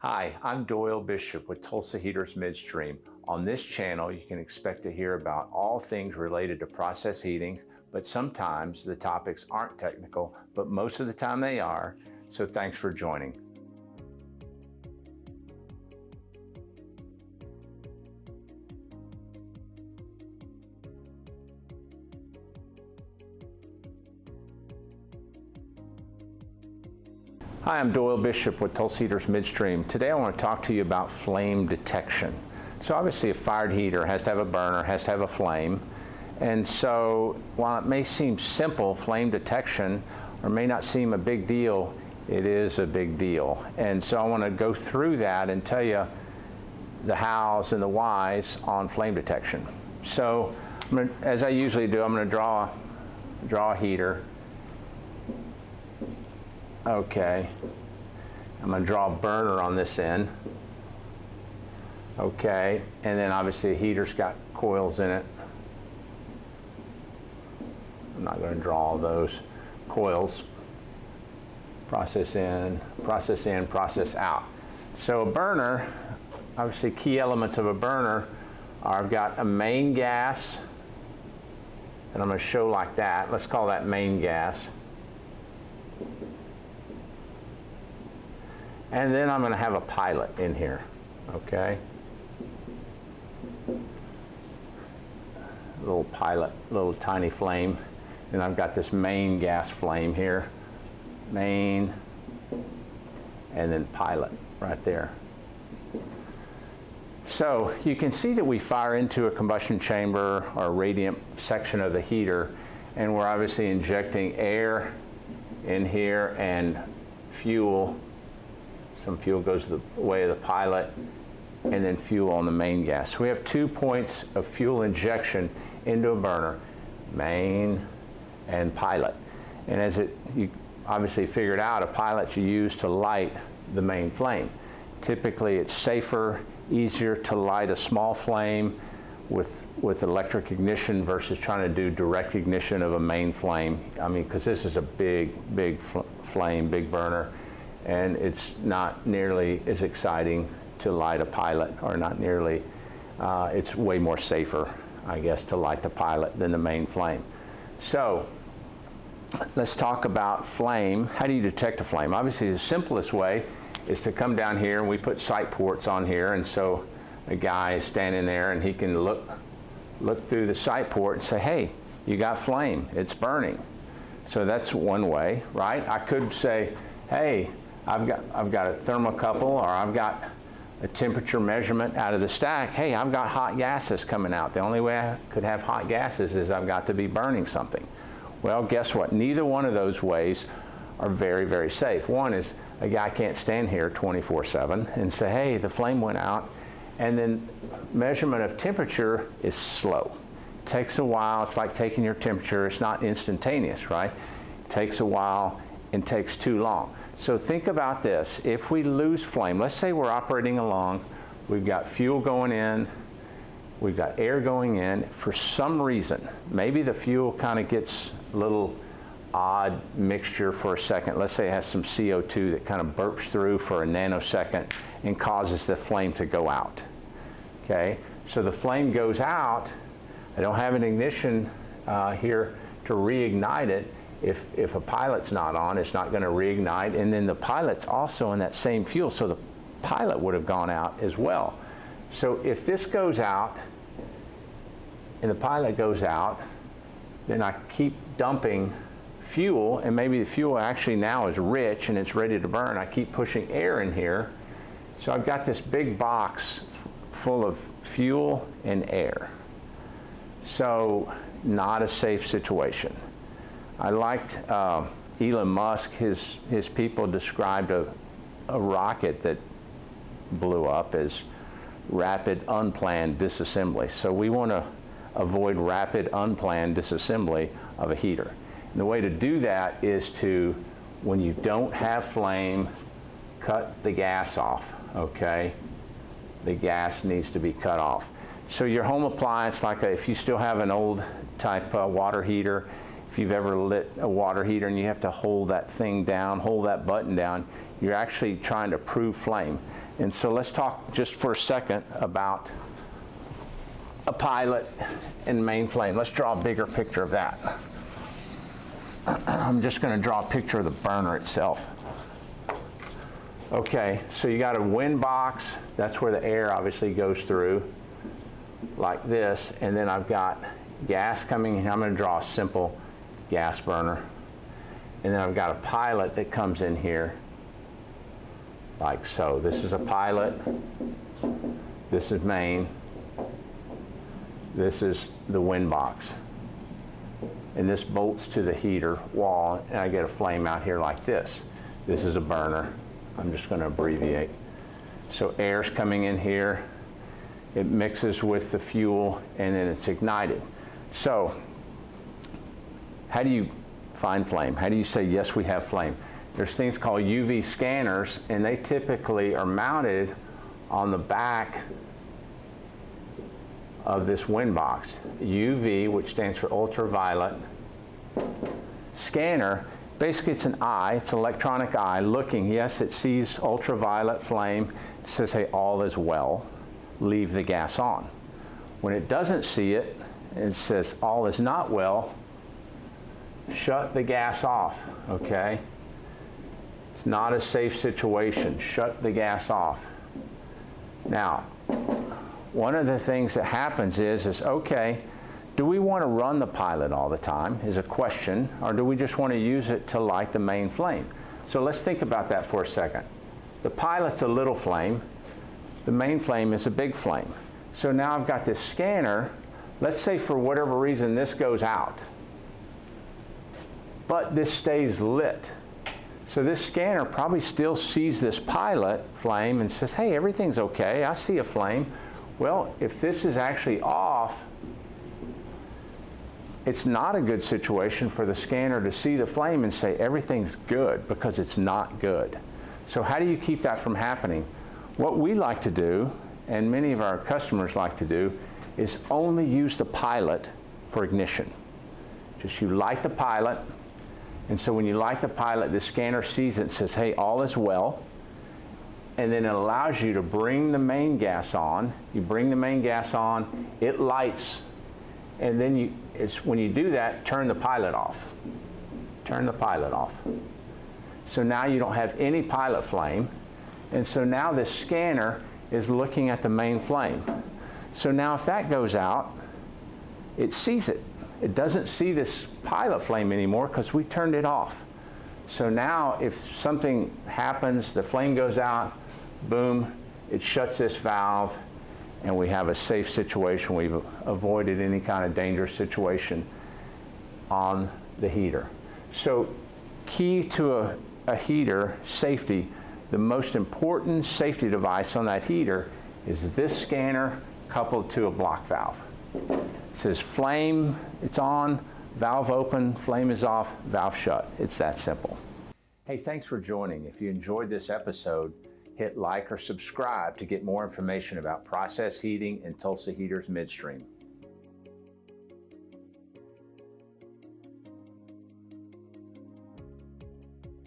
Hi, I'm Doyle Bishop with Tulsa Heaters Midstream. On this channel, you can expect to hear about all things related to process heating, but sometimes the topics aren't technical, but most of the time they are, so thanks for joining. Hi, I'm Doyle Bishop with Tulsa Heaters Midstream. Today I want to talk to you about flame detection. So obviously a fired heater has to have a burner, has to have a flame. And so while it may seem simple, flame detection, or may not seem a big deal, it is a big deal. And so I want to go through that and tell you the hows and the whys on flame detection. So as I usually do, I'm going to draw a heater. Okay, I'm going to draw a burner on this end. Okay, and then obviously the heater's got coils in it. I'm not going to draw all those coils. Process in, process out. So a burner, obviously key elements of a burner are I've got a main gas, and I'm going to show like that. Let's call that main gas. And then I'm going to have a pilot in here, okay? Little pilot, little tiny flame. And I've got this main gas flame here. Main, and then pilot right there. So you can see that we fire into a combustion chamber or radiant section of the heater, and we're obviously injecting air in here and fuel. Some fuel goes the way of the pilot, and then fuel on the main gas. So we have 2 points of fuel injection into a burner, main and pilot. And as you obviously figured out, a pilot's used to light the main flame. Typically it's safer, easier to light a small flame with electric ignition versus trying to do direct ignition of a main flame. I mean, because this is a big flame, big burner. And it's not nearly as exciting to light a pilot, or not nearly, it's way more safer, I guess, to light the pilot than the main flame. So let's talk about flame. How do you detect a flame? Obviously the simplest way is to come down here, and we put sight ports on here, and so a guy is standing there and he can look through the sight port and say, hey, you got flame, it's burning. So that's one way, right? I could say, hey, I've got a thermocouple, or I've got a temperature measurement out of the stack. Hey, I've got hot gases coming out. The only way I could have hot gases is I've got to be burning something. Well, guess what? Neither one of those ways are very, very safe. One is a guy can't stand here 24/7 and say, hey, the flame went out. And then measurement of temperature is slow. It takes a while. It's like taking your temperature. It's not instantaneous, right? It takes a while and takes too long. So think about this. If we lose flame, let's say we're operating along, we've got fuel going in, we've got air going in. For some reason, maybe the fuel kind of gets a little odd mixture for a second. Let's say it has some CO2 that kind of burps through for a nanosecond and causes the flame to go out. Okay, so the flame goes out. I don't have an ignition here to reignite it. If a pilot's not on, it's not going to reignite, and then the pilot's also in that same fuel, so the pilot would have gone out as well. So if this goes out and the pilot goes out, then I keep dumping fuel, and maybe the fuel actually now is rich and it's ready to burn. I keep pushing air in here, so I've got this big box full of fuel and air. So not a safe situation. I liked Elon Musk, his people described a rocket that blew up as rapid unplanned disassembly. So we want to avoid rapid unplanned disassembly of a heater. And the way to do that is to, when you don't have flame, cut the gas off, okay? The gas needs to be cut off. So your home appliance, like if you still have an old type water heater, if you've ever lit a water heater and you have to hold that thing down, hold that button down, You're actually trying to prove flame. And so let's talk just for a second about a pilot and main flame. Let's draw a bigger picture of that. I'm just going to draw a picture of the burner itself. Okay, so you got a wind box. That's where the air obviously goes through, like this. And then I've got gas coming in. I'm going to draw a simple gas burner. And then I've got a pilot that comes in here, like so. This is a pilot. This is main. This is the wind box. And this bolts to the heater wall, and I get a flame out here like this. This is a burner. I'm just going to abbreviate. So air's coming in here. It mixes with the fuel, and then it's ignited. So how do you find flame? How do you say, yes, we have flame? There's things called UV scanners, and they typically are mounted on the back of this wind box. UV, which stands for ultraviolet scanner, basically it's an eye, it's an electronic eye looking. Yes, it sees ultraviolet flame. It says, hey, all is well, leave the gas on. When it doesn't see it, it says, all is not well, shut the gas off, okay? It's not a safe situation. Shut the gas off. Now, one of the things that happens is okay, do we want to run the pilot all the time is a question, or do we just want to use it to light the main flame? So let's think about that for a second. The pilot's a little flame. The main flame is a big flame. So now I've got this scanner. Let's say for whatever reason this goes out, but this stays lit. So this scanner probably still sees this pilot flame and says, hey, everything's okay, I see a flame. Well, if this is actually off, it's not a good situation for the scanner to see the flame and say everything's good, because it's not good. So how do you keep that from happening? What we like to do, and many of our customers like to do, is only use the pilot for ignition. Just you light the pilot, and so when you light the pilot, the scanner sees it and says, hey, all is well. And then it allows you to bring the main gas on. You bring the main gas on, it lights, and then when you do that, turn the pilot off. Turn the pilot off. So now you don't have any pilot flame, and so now this scanner is looking at the main flame. So now if that goes out, it sees it. It doesn't see this pilot flame anymore because we turned it off. So now if something happens, the flame goes out, boom, it shuts this valve, and we have a safe situation. We've avoided any kind of dangerous situation on the heater. So key to a heater safety, the most important safety device on that heater is this scanner coupled to a block valve. It says flame, it's on, valve open, flame is off, valve shut. It's that simple. Hey, thanks for joining. If you enjoyed this episode, hit like or subscribe to get more information about process heating and Tulsa Heaters Midstream.